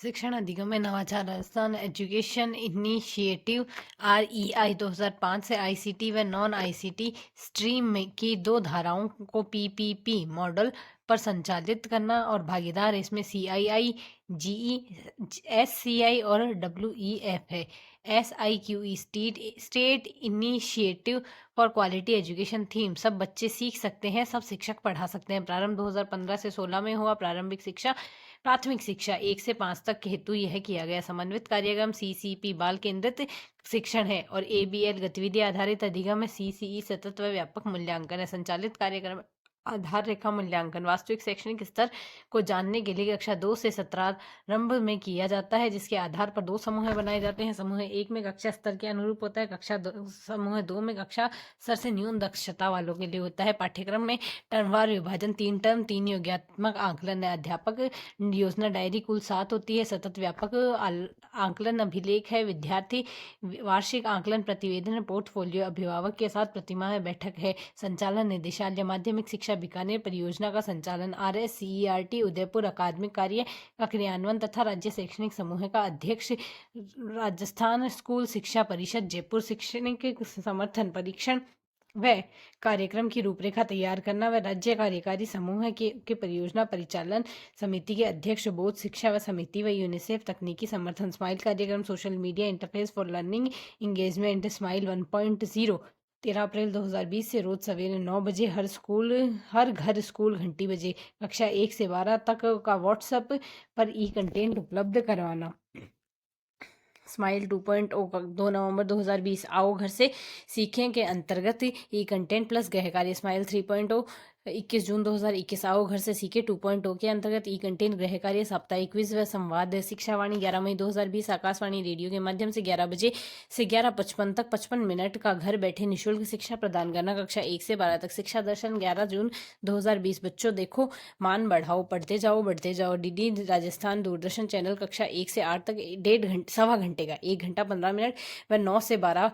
शिक्षण अधिगम में नवाचार। राजस्थान एजुकेशन इनिशिएटिव REI 2005 से ICT व नॉन ICT स्ट्रीम में की 2 धाराओं को PPP मॉडल पर संचालित करना और भागीदार इसमें CII, GE, SCI और WEF है। SIQE state initiative for quality education theme. सब बच्चे सीख सकते हैं, सब शिक्षक पढ़ा सकते हैं। प्रारंभ 2015 से 16 में हुआ। प्राथमिक शिक्षा 1 से 5 तक के हेतु यह किया गया। समन्वित कार्यक्रम CCP बाल केंद्रित शिक्षण है और ABL गतिविधि आधारित अधिगम है। CCE सतत व व्यापक मूल्यांकन है। संचालित कार्यक्रम आधार रेखा मूल्यांकन वास्तविक शैक्षणिक स्तर को जानने के लिए कक्षा 2 से 17 आरंभ में किया जाता है, जिसके आधार पर 2 समूह बनाए जाते हैं। समूह 1 में कक्षा स्तर के अनुरूप होता है। समूह 2 में कक्षा स्तर से न्यून दक्षता वालों के लिए होता है। पाठ्यक्रम में टर्मवार विभाजन 3 टर्म 3 योग्यात्मक आकलन है। अध्यापक योजना डायरी कुल 7 होती है। सतत व्यापक आकलन अभिलेख है। विद्यार्थी वार्षिक आकलन प्रतिवेदन पोर्टफोलियो। अभिभावक के साथ प्रतिमाह बैठक है। संचालन निदेशालय माध्यमिक शिक्षा बीकानेर परियोजना का संचालन RSCERT उदयपुर अकादमिक कार्य का क्रियान्वयन तथा राज्य शैक्षणिक समूह का अध्यक्ष राजस्थान स्कूल शिक्षा परिषद जयपुर। शैक्षणिक समर्थन परीक्षण व कार्यक्रम की रूपरेखा तैयार करना व राज्य कार्यकारी समूह के परियोजना परिचालन समिति के अध्यक्ष बोध शिक्षा व समिति व यूनिसेफ तकनीकी समर्थन। स्माइल कार्यक्रम social media interface for learning engagement smile 1.0 13 अप्रैल 2020 से रोज सवेरे 9 बजे हर घर स्कूल घंटी बजे। कक्षा 1 से 12 तक का व्हाट्सएप पर ई कंटेंट उपलब्ध करवाना। स्माइल 2.0 2 नवंबर 2020 आओ घर से सीखें के अंतर्गत ई कंटेंट प्लस गृह कार्य। स्माइल 3.0 21 जून 2021 आओ घर से सीखे 2.0 के अंतर्गत ई कंटेंट गृह कार्य साप्ताहिक क्विज व संवाद। शिक्षावाणी 11 मई 2020 आकाशवाणी रेडियो के माध्यम से 11 बजे से 11:55 तक 55 मिनट का घर बैठे निःशुल्क शिक्षा प्रदान करना। कक्षा 1 से 12 तक। शिक्षा दर्शन 11 जून 2020 बच्चों देखो मान बढ़ाओ पढ़ते जाओ बढ़ते जाओ। DD राजस्थान दूरदर्शन चैनल कक्षा 1 से 8 तक 1.5 घंटे का 1 घंटा 15 मिनट व 9 से 12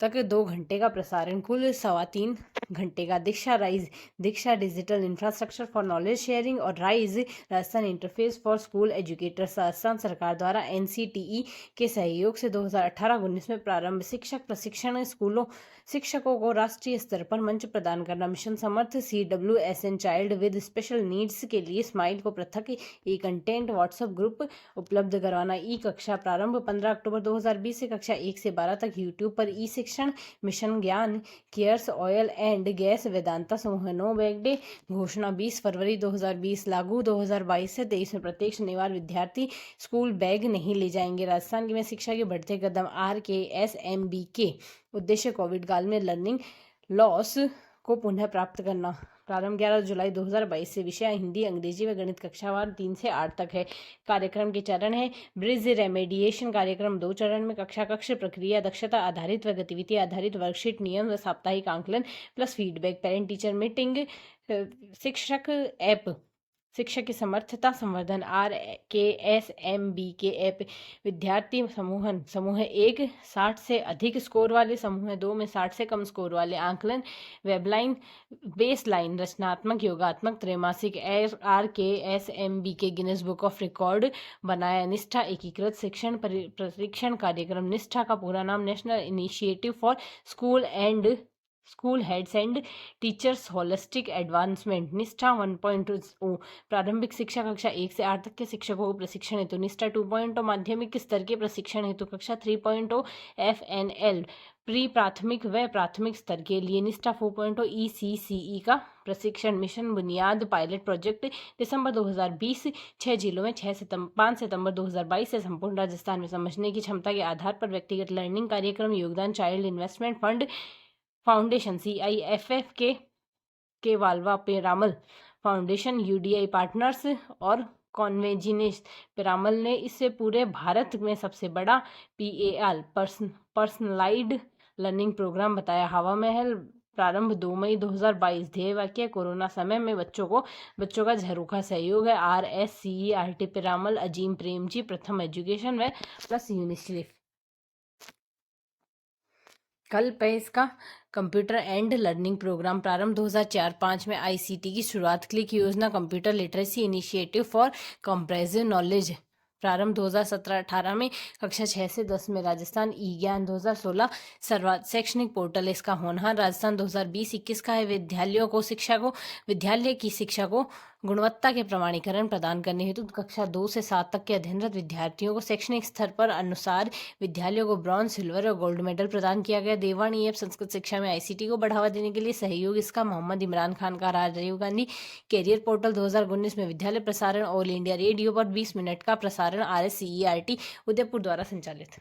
तक 2 घंटे का प्रसारण कुल 3.25 घंटे का। DIKSHA digital infrastructure for knowledge sharing और rise Rajasthan interface for school educators. Rajasthan सरकार द्वारा NCTE के सहयोग से 2018-19 में प्रारंभ। शिक्षक प्रशिक्षण शिक्षकों को राष्ट्रीय स्तर पर मंच प्रदान करना। Mission Samarth CWSN child with special needs के लिए स्माइल को पृथक ई कंटेंट व्हाट्सएप ग्रुप उपलब्ध करवाना। ई कक्षा प्रारंभ 15 अक्टूबर 2020 से कक्षा 1 से 12 तक यूट्यूब पर। ई शिक्षण मिशन ज्ञान cares oil and gas Vedanta समूह 9 बैग डे घोषणा 20 फरवरी 2020 लागू 2022 से 23 में प्रत्येक शनिवार विद्यार्थी स्कूल बैग नहीं ले जाएंगे। राजस्थान में शिक्षा के बढ़ते कदम RKSMB उद्देश्य कोविड काल में लर्निंग लॉस को पुनः प्राप्त करना। प्रारंभ 11 जुलाई 2022 से। विषय हिंदी अंग्रेजी व गणित कक्षावार 3 से 8 तक है। कार्यक्रम के चरण है ब्रिज रेमेडिएशन कार्यक्रम 2 चरण में। कक्ष प्रक्रिया दक्षता आधारित व गतिविधि आधारित वर्कशीट नियम व साप्ताहिक आकलन plus feedback. Parent teacher meeting. शिक्षक ऐप शिक्षक की समर्थता संवर्धन RKSMB के ऐप। विद्यार्थी समूह 1 60 से अधिक स्कोर वाले, समूह 2 में 60 से कम स्कोर वाले। आकलन वेबलाइन बेसलाइन रचनात्मक योगात्मक त्रैमासिक RKSMB के गिनेस बुक ऑफ रिकॉर्ड बनाया। निष्ठा एकीकृत शिक्षण प्रशिक्षण कार्यक्रम। निष्ठा का पूरा नाम national initiative for school heads and teachers holistic advancement. निष्ठा 1.0 प्रारंभिक शिक्षा कक्षा 1 से 8 तक के शिक्षकों को प्रशिक्षण हेतु। निष्ठा 2.0 माध्यमिक स्तर के प्रशिक्षण हेतु। कक्षा 3.0 FNL प्री प्राथमिक व प्राथमिक स्तर के लिए। निष्ठा 4.0 ECCE का प्रशिक्षण। मिशन बुनियाद पायलट प्रोजेक्ट दिसंबर 2020 6 जिलों में 5 सितंबर 2022 से संपूर्ण राजस्थान में। समझने की क्षमता के आधार पर व्यक्तिगत लर्निंग कार्यक्रम। योगदान child investment fund foundation CIFF के वालवा पेरामल फाउंडेशन UDI पार्टनर्स और कॉन्वेजिनेस पेरामल ने इससे पूरे भारत में सबसे बड़ा PAL पर्सनलाइज्ड लर्निंग प्रोग्राम बताया। हवा महल प्रारंभ 2 मई 2022। ध्येय वाक्य कोरोना समय में बच्चों का झरोखा सहयोग है। RSCERT पेरामल अजीम प्रेम जी प्रथम एजुकेशन व प्लस यूनिसेफ। कल पेस का कंप्यूटर एंड लर्निंग प्रोग्राम प्रारंभ 2004-5 में। ICT की शुरुआत क्लिक योजना computer literacy initiative for comprehensive knowledge प्रारंभ 2017-18 में, कक्षा 6 से 10 में राजस्थान ई ज्ञान 2016 सर्वात शैक्षणिक पोर्टल इसका होनहार राजस्थान 2020-21 का है। विद्यालय की शिक्षा को गुणवत्ता के प्रमाणीकरण प्रदान करने हेतु कक्षा 2 से 7 तक के अध्ययनरत विद्यार्थियों को शैक्षणिक स्तर पर अनुसार विद्यालयों को ब्रॉन्ज, सिल्वर और गोल्ड मेडल प्रदान किया गया। देवानी ऐप संस्कृत शिक्षा में ICT को बढ़ावा देने के लिए सहयोग इसका मोहम्मद इमरान खान का राजीव गांधी कैरियर पोर्टल 2019 में विद्यालय प्रसारण ऑल इंडिया रेडियो पर 20 मिनट का प्रसारण RSCERT उदयपुर द्वारा संचालित।